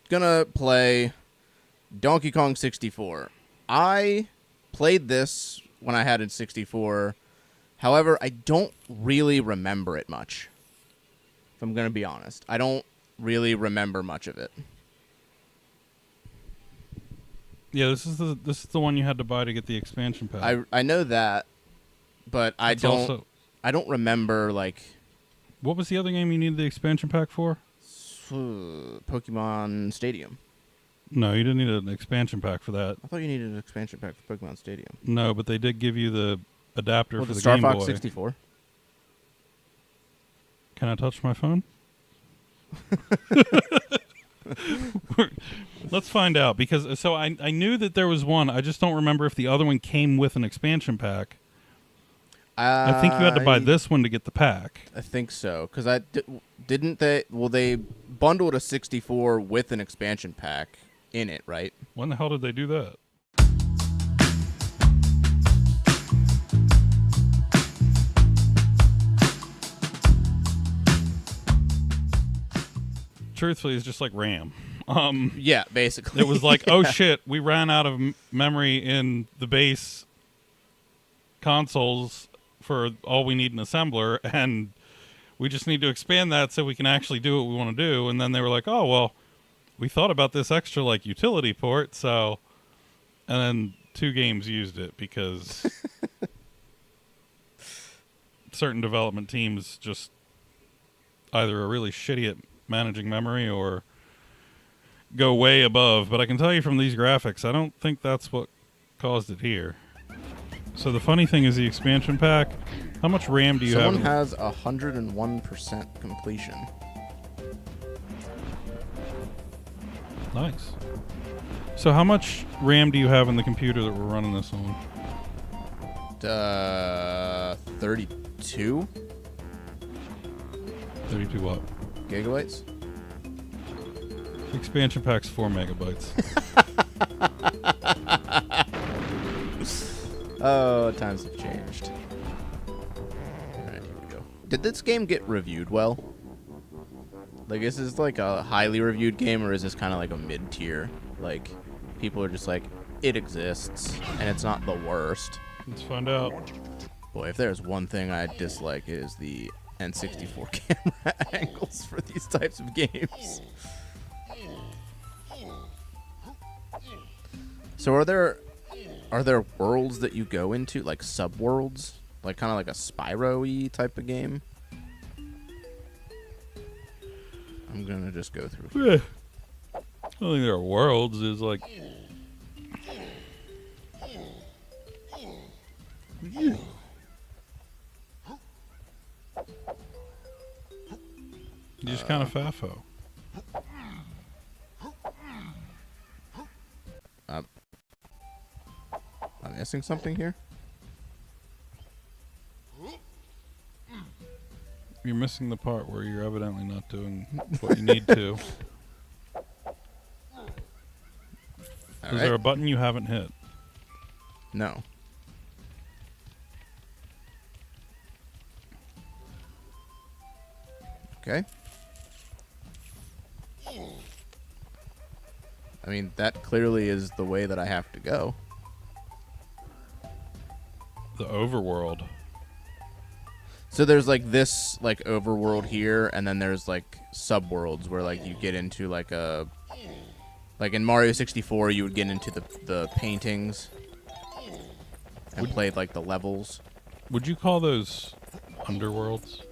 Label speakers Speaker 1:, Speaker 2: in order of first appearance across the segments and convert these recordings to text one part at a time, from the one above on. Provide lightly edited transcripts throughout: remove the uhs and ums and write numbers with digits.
Speaker 1: gonna play Donkey Kong 64. I played this when I had it 64. However, I don't really remember it much. If I'm gonna be honest, I don't really remember much of it.
Speaker 2: Yeah, this is the one you had to buy to get the expansion pack.
Speaker 1: I know that, but I don't remember like.
Speaker 2: What was the other game you needed the expansion pack for?
Speaker 1: Pokemon Stadium.
Speaker 2: No, you didn't need an expansion pack for that.
Speaker 1: I thought you needed an expansion pack for Pokemon Stadium.
Speaker 2: No, but they did give you the adapter for the
Speaker 1: Star
Speaker 2: Game
Speaker 1: Fox
Speaker 2: Boy.
Speaker 1: 64.
Speaker 2: Can I touch my phone? Let's find out, because I knew that there was one. I just don't remember if the other one came with an expansion pack. I think you had to buy this one to get the pack.
Speaker 1: I think so, because didn't they? Well, they bundled a 64 with an expansion pack in it, right?
Speaker 2: When the hell did they do that? Truthfully, it's just like RAM.
Speaker 1: Yeah, basically.
Speaker 2: It was like, oh shit, we ran out of memory in the base consoles for all we need an assembler, and we just need to expand that so we can actually do what we want to do. And then they were like, oh, well, we thought about this extra like utility port, so... And then 2 games used it because certain development teams just either are really shitty at managing memory or go way above. But I can tell you from these graphics, I don't think that's what caused it here. So the funny thing is the expansion pack, how much RAM do you have?
Speaker 1: Someone has 101% completion.
Speaker 2: Nice. So how much RAM do you have in the computer that we're running this on?
Speaker 1: 32?
Speaker 2: 32 what?
Speaker 1: Gigabytes?
Speaker 2: The expansion pack's 4 megabytes.
Speaker 1: Oh, times have changed. Alright, here we go. Did this game get reviewed well? Like, is this like a highly reviewed game, or is this kind of like a mid-tier? Like, people are just like, it exists, and it's not the worst.
Speaker 2: Let's find out.
Speaker 1: Boy, if there's one thing I dislike, it is the N64 camera angles for these types of games. So are there worlds that you go into, like sub-worlds? Like kind of like a Spyro-y type of game? I'm going to just go through.
Speaker 2: Yeah. I don't think there are worlds. There's like...
Speaker 1: You
Speaker 2: just kind of faffo.
Speaker 1: I'm missing something here?
Speaker 2: You're missing the part where you're evidently not doing what you need to. Is there a button you haven't hit?
Speaker 1: No. Okay. I mean, that clearly is the way that I have to go.
Speaker 2: The overworld.
Speaker 1: So there's like this like overworld here, and then there's like subworlds where like you get into like a... Like in Mario 64, you would get into the paintings and play like the levels.
Speaker 2: Would you call those underworlds?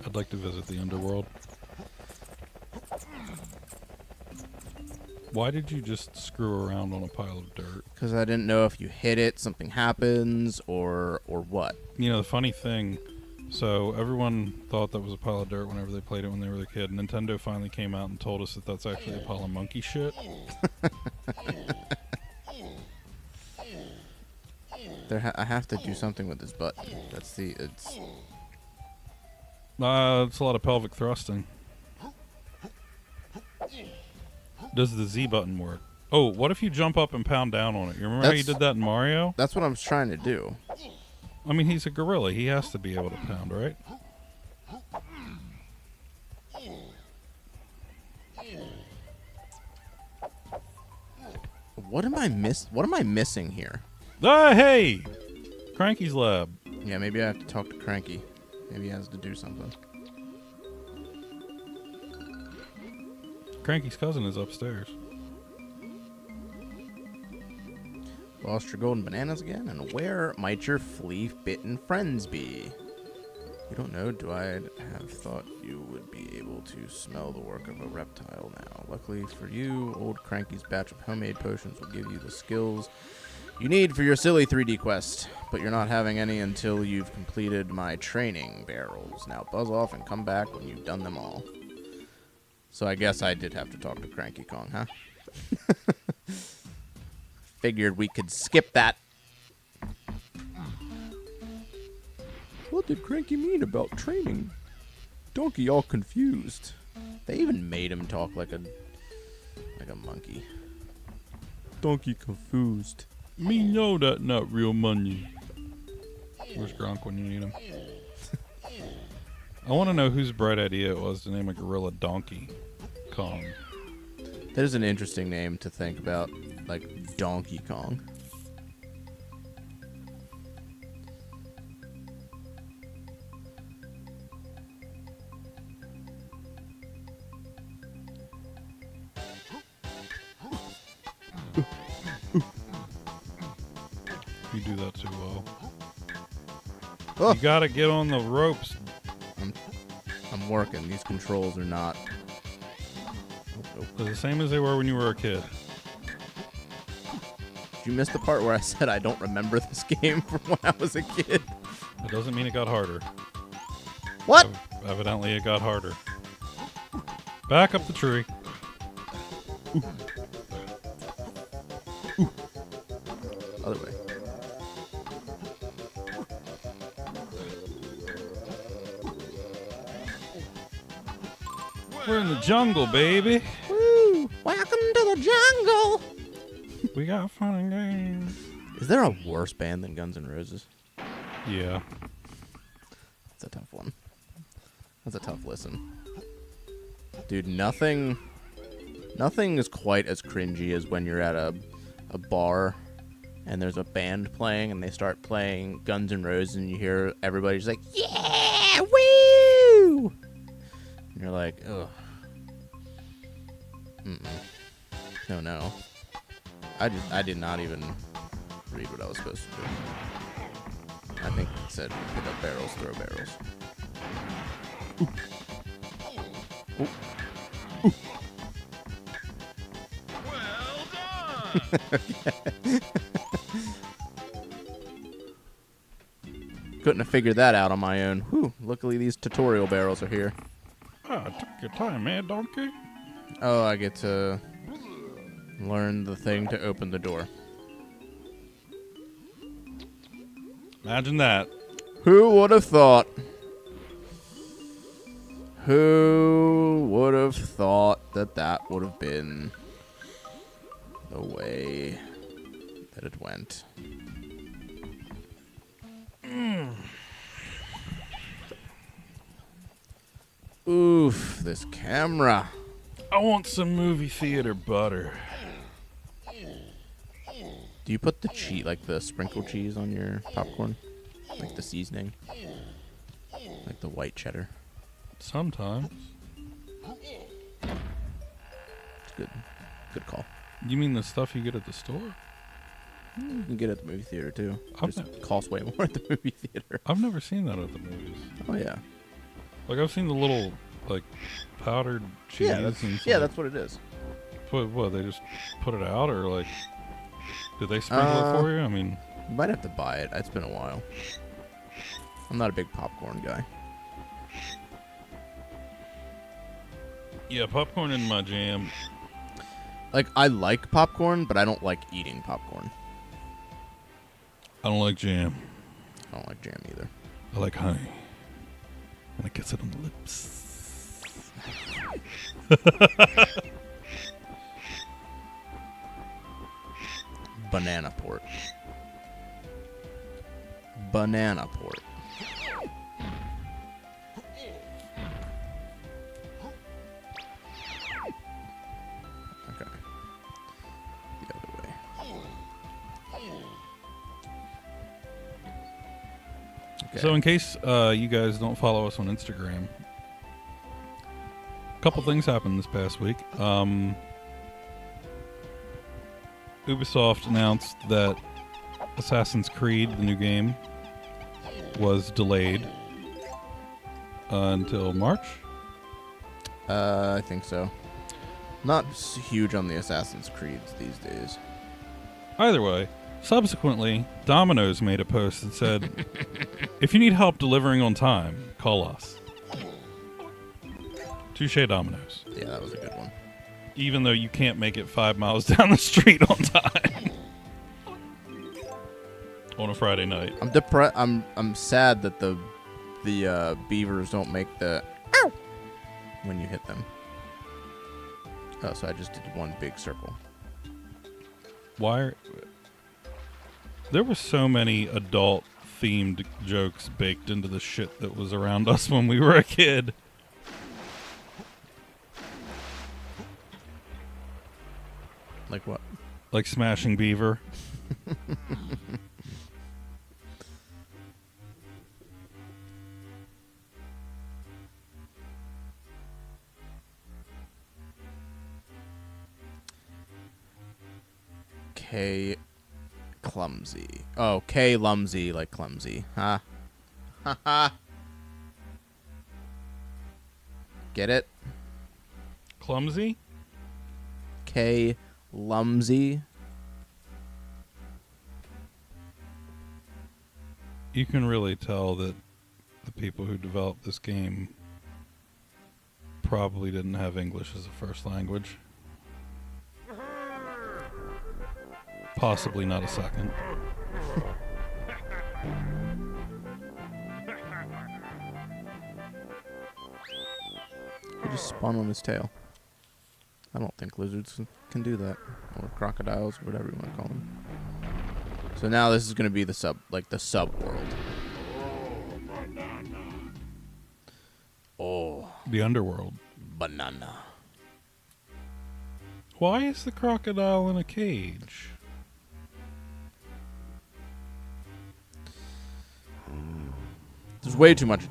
Speaker 2: I'd like to visit the underworld. Why did you just screw around on a pile of dirt?
Speaker 1: Because I didn't know if you hit it, something happens, or what.
Speaker 2: You know, the funny thing, so everyone thought that was a pile of dirt whenever they played it when they were a kid. Nintendo finally came out and told us that that's actually a pile of monkey shit.
Speaker 1: I have to do something with this button. It's
Speaker 2: It's a lot of pelvic thrusting. Does the Z button work? Oh, what if you jump up and pound down on it? You remember how you did that in Mario?
Speaker 1: That's what I'm trying to do.
Speaker 2: I mean, he's a gorilla. He has to be able to pound, right?
Speaker 1: What am I missing here?
Speaker 2: Ah, hey! Cranky's lab.
Speaker 1: Yeah, maybe I have to talk to Cranky. Maybe he has to do something.
Speaker 2: Cranky's cousin is upstairs.
Speaker 1: Lost your golden bananas again? And where might your flea-bitten friends be? You don't know, do I have thought you would be able to smell the work of a reptile now. Luckily for you, old Cranky's batch of homemade potions will give you the skills you need for your silly 3D quest, but you're not having any until you've completed my training barrels. Now buzz off and come back when you've done them all. So I guess I did have to talk to Cranky Kong, huh? Figured we could skip that. What did Cranky mean about training? Donkey all confused. They even made him talk like a monkey. Donkey confused.
Speaker 2: Me know that not real money. Where's Gronk when you need him? I want to know whose bright idea it was to name a gorilla Donkey Kong.
Speaker 1: That is an interesting name to think about, like Donkey Kong.
Speaker 2: You do that too well.
Speaker 1: Oh.
Speaker 2: You gotta get on the ropes.
Speaker 1: I'm working. These controls are not.
Speaker 2: They're the same as they were when you were a kid.
Speaker 1: Did you miss the part where I said I don't remember this game from when I was a kid?
Speaker 2: That doesn't mean it got harder.
Speaker 1: What?
Speaker 2: Evidently it got harder. Back up the tree. Ooh. Ooh.
Speaker 1: Other way.
Speaker 2: We're in the jungle, baby.
Speaker 1: Woo! Welcome to the jungle.
Speaker 2: We got fun and games.
Speaker 1: Is there a worse band than Guns N' Roses?
Speaker 2: Yeah.
Speaker 1: That's a tough one. That's a tough listen. Dude, nothing is quite as cringy as when you're at a bar and there's a band playing and they start playing Guns N' Roses and you hear everybody's like, yeah, woo! And you're like, ugh. No. I did not even read what I was supposed to do. I think it said pick up barrels, throw barrels. Ooh. Ooh.
Speaker 2: Well done.
Speaker 1: Couldn't have figured that out on my own. Whew, luckily these tutorial barrels are here.
Speaker 2: Ah, took your time, man, donkey.
Speaker 1: Oh, I get to learn the thing to open the door.
Speaker 2: Imagine that.
Speaker 1: Who would have thought? Who would have thought that would have been the way that it went? Oof, this camera.
Speaker 2: I want some movie theater butter.
Speaker 1: Do you put the cheese, like the sprinkle cheese on your popcorn? Like the seasoning? Like the white cheddar?
Speaker 2: Sometimes.
Speaker 1: It's good. Good call.
Speaker 2: You mean the stuff you get at the store?
Speaker 1: You can get it at the movie theater too.
Speaker 2: I've
Speaker 1: Just costs way more at the movie theater.
Speaker 2: I've never seen that at the movies.
Speaker 1: Oh yeah.
Speaker 2: Like I've seen the little like powdered cheese.
Speaker 1: Yeah,
Speaker 2: and some,
Speaker 1: that's what it is.
Speaker 2: What? They just put it out, or like, did they sprinkle it for you? I mean,
Speaker 1: You might have to buy it. It's been a while. I'm not a big popcorn guy.
Speaker 2: yeah, popcorn in my jam.
Speaker 1: Like, I like popcorn, but I don't like eating popcorn.
Speaker 2: I don't like jam.
Speaker 1: I don't like jam either.
Speaker 2: I like honey. And it gets it on the lips.
Speaker 1: Banana port. Banana port. Okay. The other way. Okay.
Speaker 2: So in case you guys don't follow us on Instagram, a couple things happened this past week. Ubisoft announced that Assassin's Creed, the new game, was delayed until March.
Speaker 1: I think so. Not huge on the Assassin's Creeds these days.
Speaker 2: Either way, subsequently, Domino's made a post that said, if you need help delivering on time, call us. Touche Domino's.
Speaker 1: Yeah, that was a good one.
Speaker 2: Even though you can't make it 5 miles down the street on time. On a Friday night.
Speaker 1: I'm sad that the beavers don't make the ow when you hit them. Oh, so I just did one big circle.
Speaker 2: There were so many adult-themed jokes baked into the shit that was around us when we were a kid.
Speaker 1: Like what?
Speaker 2: Like smashing beaver.
Speaker 1: K clumsy. Oh, K lumsy, like clumsy. Ha. Ha ha. Get it?
Speaker 2: Clumsy?
Speaker 1: K lumsy.
Speaker 2: You can really tell that the people who developed this game probably didn't have English as a first language. Possibly not a second.
Speaker 1: He just spun on his tail. I don't think lizards can do that. Or crocodiles, whatever you want to call them. So now this is going to be the sub world. Oh.
Speaker 2: The underworld.
Speaker 1: Banana.
Speaker 2: Why is the crocodile in a cage?
Speaker 1: There's way too much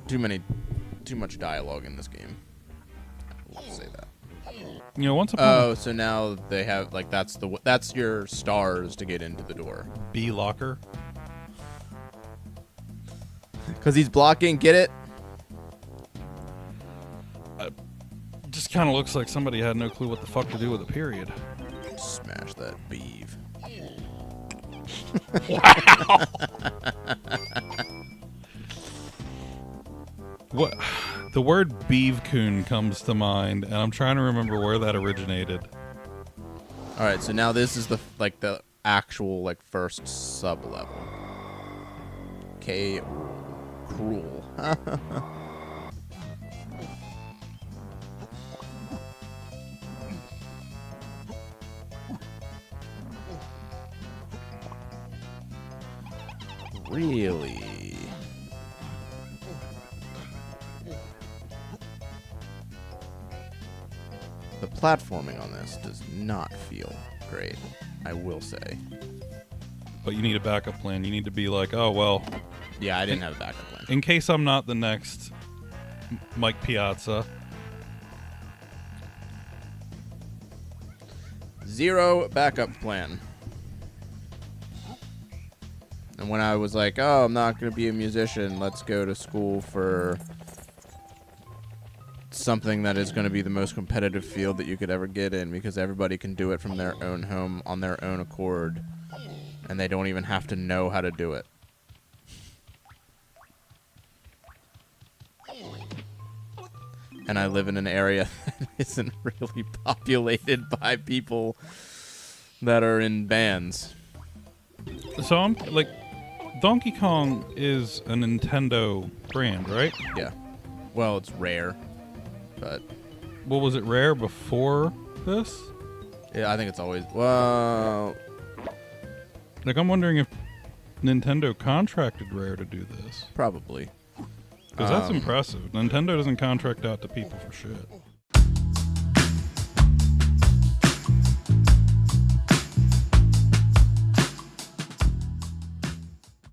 Speaker 1: dialogue in this game. Let's say that.
Speaker 2: You know, once upon
Speaker 1: Oh, so now they have like that's your stars to get into the door.
Speaker 2: B locker.
Speaker 1: Cuz he's blocking, get it?
Speaker 2: Just kind of looks like somebody had no clue what the fuck to do with a period.
Speaker 1: Smash that beeve.
Speaker 2: Wow. What? The word beeve-coon comes to mind, and I'm trying to remember where that originated.
Speaker 1: All right, so now this is the actual first sub level. K cruel. Really? The platforming on this does not feel great, I will say.
Speaker 2: But you need a backup plan. You need to be like, oh, well.
Speaker 1: Yeah, I didn't have a backup plan.
Speaker 2: In case I'm not the next Mike Piazza.
Speaker 1: Zero backup plan. And when I was like, oh, I'm not going to be a musician, let's go to school for something that is going to be the most competitive field that you could ever get in, because everybody can do it from their own home on their own accord, and they don't even have to know how to do it. And I live in an area that isn't really populated by people that are in bands.
Speaker 2: So I'm like, Donkey Kong is a Nintendo brand, right?
Speaker 1: Yeah. Well, it's rare, but
Speaker 2: Well, was it rare before this?
Speaker 1: yeah, I think it's always well.
Speaker 2: Like, I'm wondering if Nintendo contracted Rare to do this.
Speaker 1: Probably.
Speaker 2: Because that's impressive. Nintendo doesn't contract out to people for shit.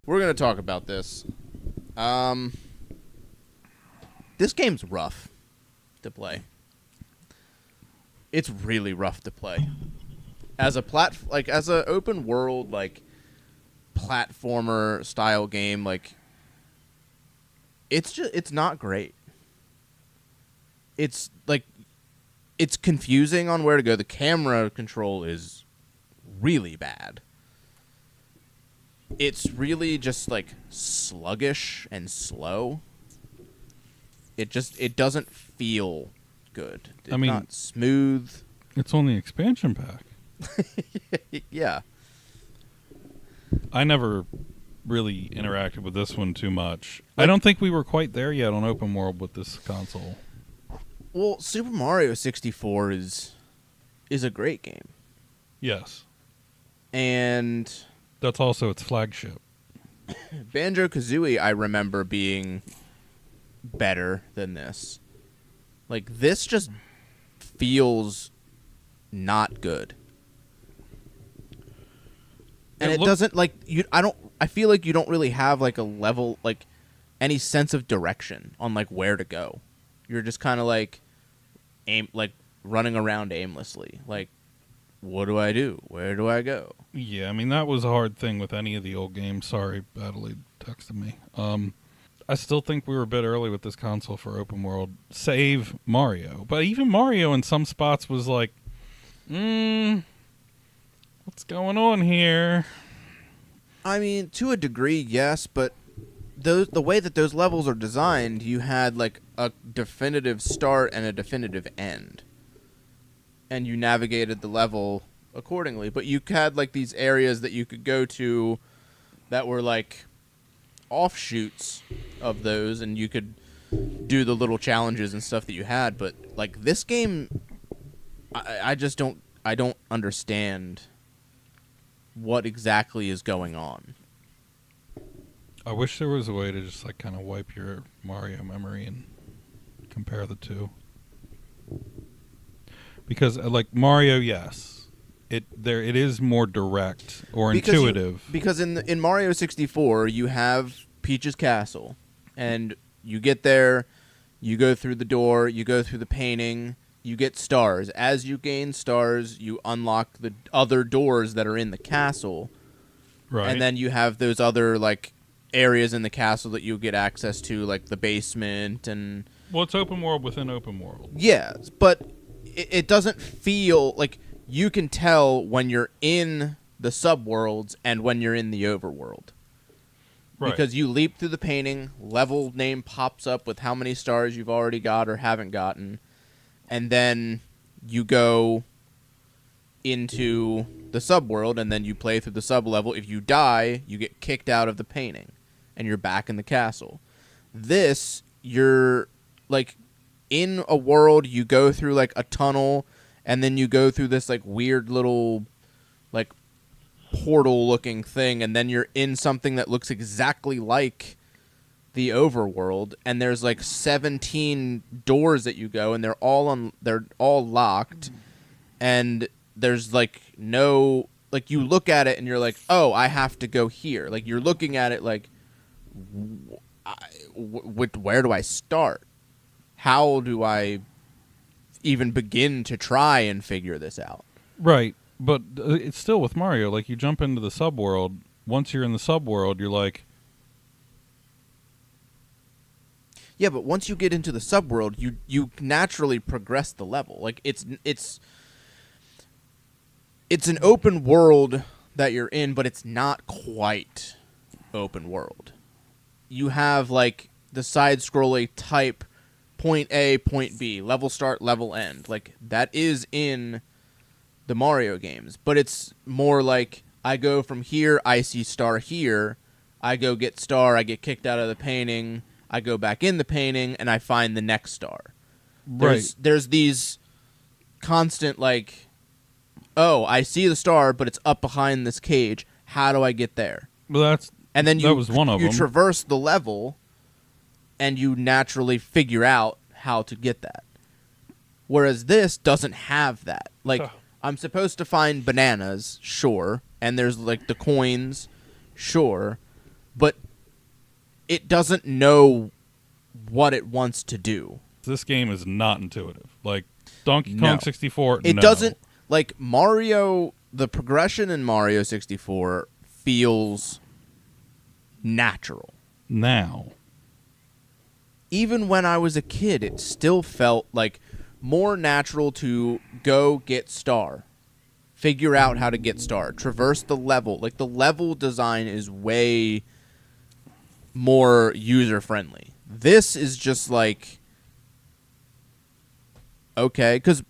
Speaker 1: We're gonna talk about this. This game's rough to play. It's really rough to play. As a as a open world like platformer style game, like it's not great. It's like it's confusing on where to go. The camera control is really bad. It's really just like sluggish and slow. It doesn't feel good. It's not smooth.
Speaker 2: It's on the expansion pack.
Speaker 1: Yeah.
Speaker 2: I never really interacted with this one too much. I don't think we were quite there yet on open world with this console.
Speaker 1: Well, Super Mario 64 is a great game.
Speaker 2: Yes.
Speaker 1: And
Speaker 2: that's also its flagship.
Speaker 1: Banjo-Kazooie, I remember being better than this. Like, this just feels not good. And it doesn't, like, I feel like you don't really have, like, a level, like, any sense of direction on, like, where to go. You're just kind of, like, running around aimlessly. Like, what do I do? Where do I go?
Speaker 2: Yeah, I mean, that was a hard thing with any of the old games. Sorry, Adelaide texted me. I still think we were a bit early with this console for open world, save Mario. But even Mario in some spots was like, what's going on here?
Speaker 1: I mean, to a degree, yes, but the way that those levels are designed, you had like a definitive start and a definitive end. And you navigated the level accordingly. But you had like these areas that you could go to that were like offshoots of those, and you could do the little challenges and stuff that you had. But like this game, I just don't understand what exactly is going on.
Speaker 2: I wish there was a way to just like kind of wipe your Mario memory and compare the two. Because like Mario, yes, it is more direct or intuitive.
Speaker 1: Because in Mario 64, you have Peach's castle, and you get there, you go through the door, you go through the painting, you get stars. As you gain stars, you unlock the other doors that are in the castle.
Speaker 2: Right.
Speaker 1: And then you have those other like areas in the castle that you get access to, like the basement and...
Speaker 2: Well, it's open world within open world.
Speaker 1: Yeah, but it doesn't feel like... You can tell when you're in the subworlds and when you're in the overworld. Right. Because you leap through the painting, level name pops up with how many stars you've already got or haven't gotten, and then you go into the subworld, and then you play through the sublevel. If you die, you get kicked out of the painting, and you're back in the castle. This, you're, like, in a world, you go through, like, a tunnel, and then you go through this, like, weird little, like, portal-looking thing, and then you're in something that looks exactly like the overworld, and there's, like, 17 doors that you go, and they're all locked, and there's, like, no... Like, you look at it, and you're like, oh, I have to go here. Like, you're looking at it like, where do I start? How do I even begin to try and figure this out?
Speaker 2: Right, but it's still with Mario. Like, you jump into the subworld. Once you're in the subworld, you're like...
Speaker 1: Yeah, but once you get into the subworld, you naturally progress the level. Like, it's an open world that you're in, but it's not quite open world. You have, like, the side-scrolling type point A, point B, level start, level end. Like, that is in the Mario games. But it's more like, I go from here, I see star here, I go get star, I get kicked out of the painting, I go back in the painting, and I find the next star.
Speaker 2: Right.
Speaker 1: There's these constant, like, oh, I see the star, but it's up behind this cage. How do I get there?
Speaker 2: Well, that was one of them.
Speaker 1: You traverse the level, and you naturally figure out how to get that. Whereas this doesn't have that. Like, I'm supposed to find bananas, sure, and there's, like, the coins, sure, but it doesn't know what it wants to do.
Speaker 2: This game is not intuitive. Like Donkey
Speaker 1: No.
Speaker 2: Kong 64,
Speaker 1: It
Speaker 2: no.
Speaker 1: doesn't, like Mario, the progression in Mario 64 feels natural.
Speaker 2: Now.
Speaker 1: Even when I was a kid, it still felt like more natural to go get star. Figure out how to get star. Traverse the level. Like, the level design is way more user-friendly. This is just like, okay, because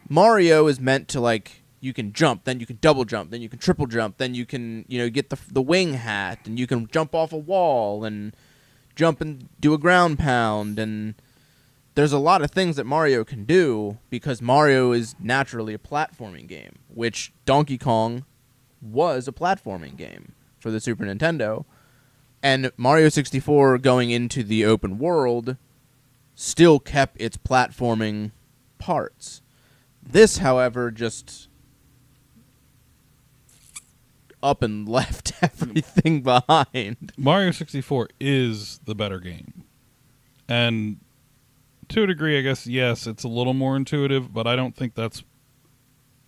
Speaker 1: Mario is meant to, like, you can jump, then you can double jump, then you can triple jump, then you can, get the wing hat, and you can jump off a wall, and jump and do a ground pound, and there's a lot of things that Mario can do because Mario is naturally a platforming game, which Donkey Kong was a platforming game for the Super Nintendo. And Mario 64 going into the open world still kept its platforming parts. This, however, just up and left everything behind.
Speaker 2: Mario 64 is the better game. And to a degree, I guess, yes, it's a little more intuitive, but I don't think that's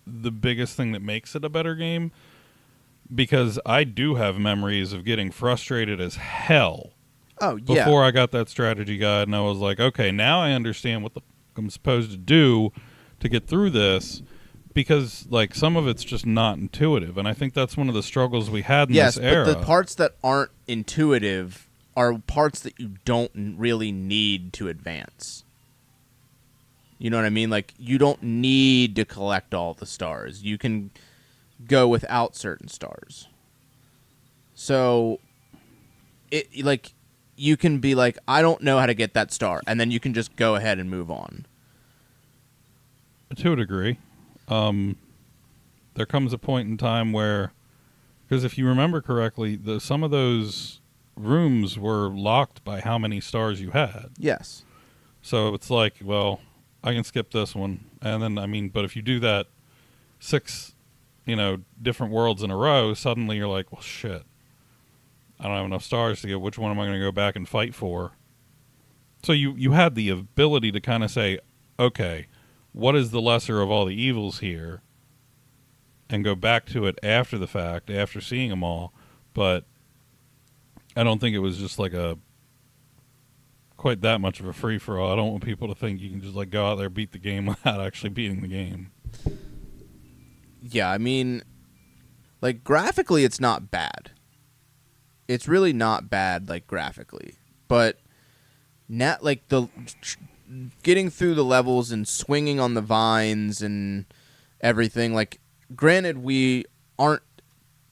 Speaker 2: the biggest thing that makes it a better game, because I do have memories of getting frustrated as hell before I got that strategy guide, and I was like, okay, now I understand what I'm supposed to do to get through this, because like some of it's just not intuitive, and I think that's one of the struggles we had in this era.
Speaker 1: Yes, but the parts that aren't intuitive are parts that you don't really need to advance. You know what I mean? Like, you don't need to collect all the stars. You can go without certain stars. So, you can be like, I don't know how to get that star, and then you can just go ahead and move on.
Speaker 2: To a degree. There comes a point in time where, because if you remember correctly, some of those rooms were locked by how many stars you had.
Speaker 1: Yes.
Speaker 2: So it's like, well, I can skip this one, and then but if you do that 6, different worlds in a row, suddenly you're like, well, shit, I don't have enough stars to get. Which one am I going to go back and fight for? So you had the ability to kind of say, okay, what is the lesser of all the evils here, and go back to it after the fact, after seeing them all. But I don't think it was just like quite that much of a free-for-all. I don't want people to think you can just like go out there, beat the game without actually beating the game.
Speaker 1: Yeah, like, graphically it's not bad. It's really not bad, like, graphically. But like, getting through the levels and swinging on the vines and everything, like, granted, we aren't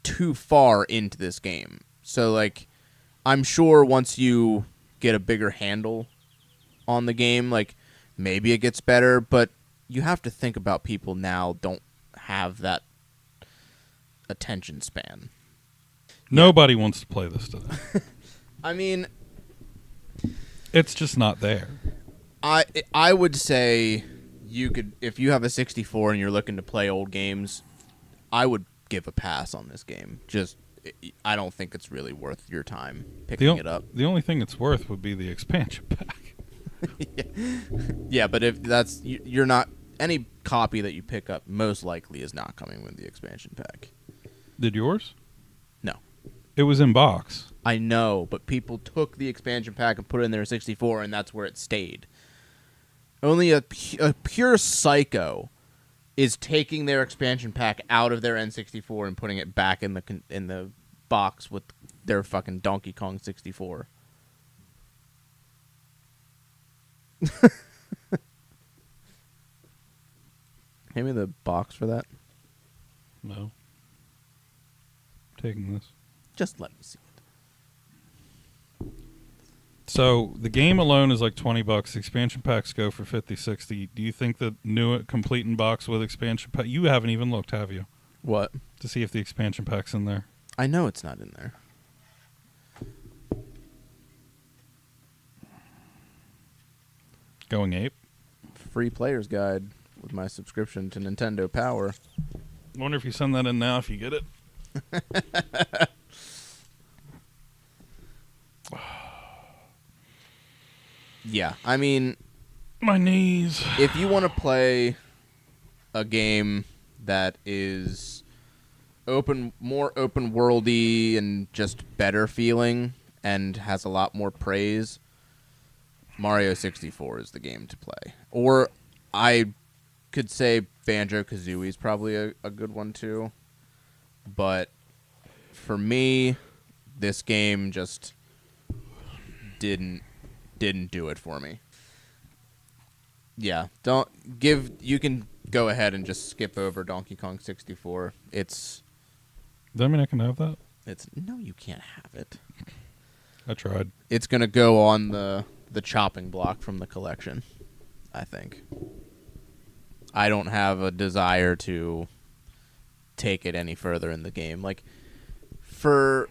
Speaker 1: too far into this game. So, like, I'm sure once you get a bigger handle on the game, like, maybe it gets better, but you have to think about people now don't have that attention span.
Speaker 2: Nobody wants to play this today. It's just not there.
Speaker 1: I would say you could, if you have a 64 and you're looking to play old games, I would give a pass on this game. Just, I don't think it's really worth your time picking it up.
Speaker 2: The only thing it's worth would be the expansion pack.
Speaker 1: Yeah, but if that's, you're not, any copy that you pick up most likely is not coming with the expansion pack.
Speaker 2: Did yours?
Speaker 1: No.
Speaker 2: It was in box.
Speaker 1: I know, but people took the expansion pack and put it in their 64, and that's where it stayed. Only a pure psycho is taking their expansion pack out of their N64 and putting it back in the box with their fucking Donkey Kong 64. Hand me the box for that.
Speaker 2: No. Taking this.
Speaker 1: Just let me see it.
Speaker 2: So the game alone is like $20. Expansion packs go for $50, $60. Do you think the new complete in box with expansion pack? You haven't even looked, have you?
Speaker 1: What?
Speaker 2: To see if the expansion pack's in there.
Speaker 1: I know it's not in there.
Speaker 2: Going ape.
Speaker 1: Free player's guide with my subscription to Nintendo Power.
Speaker 2: I wonder if you send that in now if you get it.
Speaker 1: Yeah, I mean,
Speaker 2: My knees.
Speaker 1: if you want to play a game that is more open worldy and just better feeling and has a lot more praise, Mario 64 is the game to play. Or I could say Banjo-Kazooie is probably a good one too. But for me, this game just didn't do it for me. Yeah, you can go ahead and just skip over Donkey Kong 64.
Speaker 2: Does that mean I can have that?
Speaker 1: No, you can't have it.
Speaker 2: I tried.
Speaker 1: It's going to go on the chopping block from the collection, I think. I don't have a desire to take it any further in the game. Like for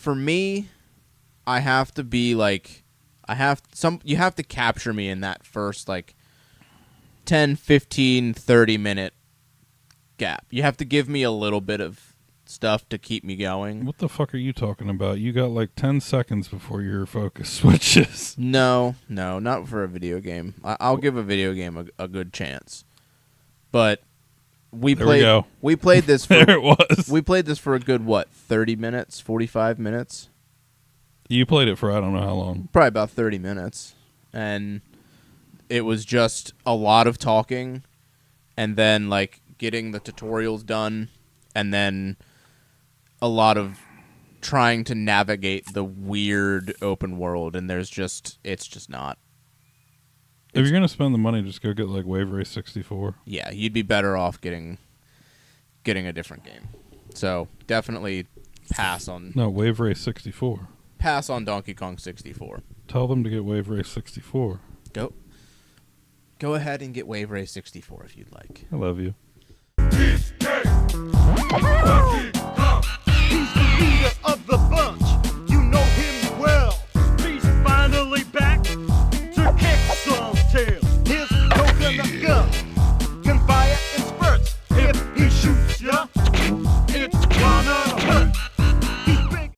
Speaker 1: me, I have to be like you have to capture me in that first like 10, 15, 30 minute gap. You have to give me a little bit of stuff to keep me going.
Speaker 2: What the fuck are you talking about? You got like 10 seconds before your focus switches.
Speaker 1: No, not for a video game. I'll give a video game a good chance. But we played this for,
Speaker 2: There it was.
Speaker 1: We played this for a good 30 minutes, 45 minutes?
Speaker 2: You played it for I don't know how long.
Speaker 1: Probably about 30 minutes. And it was just a lot of talking and then like getting the tutorials done and then a lot of trying to navigate the weird open world, and it's just not.
Speaker 2: If you're gonna spend the money, just go get like Wave Race 64.
Speaker 1: Yeah, you'd be better off getting a different game. So definitely pass on
Speaker 2: Wave Race 64.
Speaker 1: Pass on Donkey Kong 64.
Speaker 2: Tell them to get Wave Race 64.
Speaker 1: Go ahead and get Wave Race 64 if you'd like.
Speaker 2: I love you.
Speaker 3: YIKES!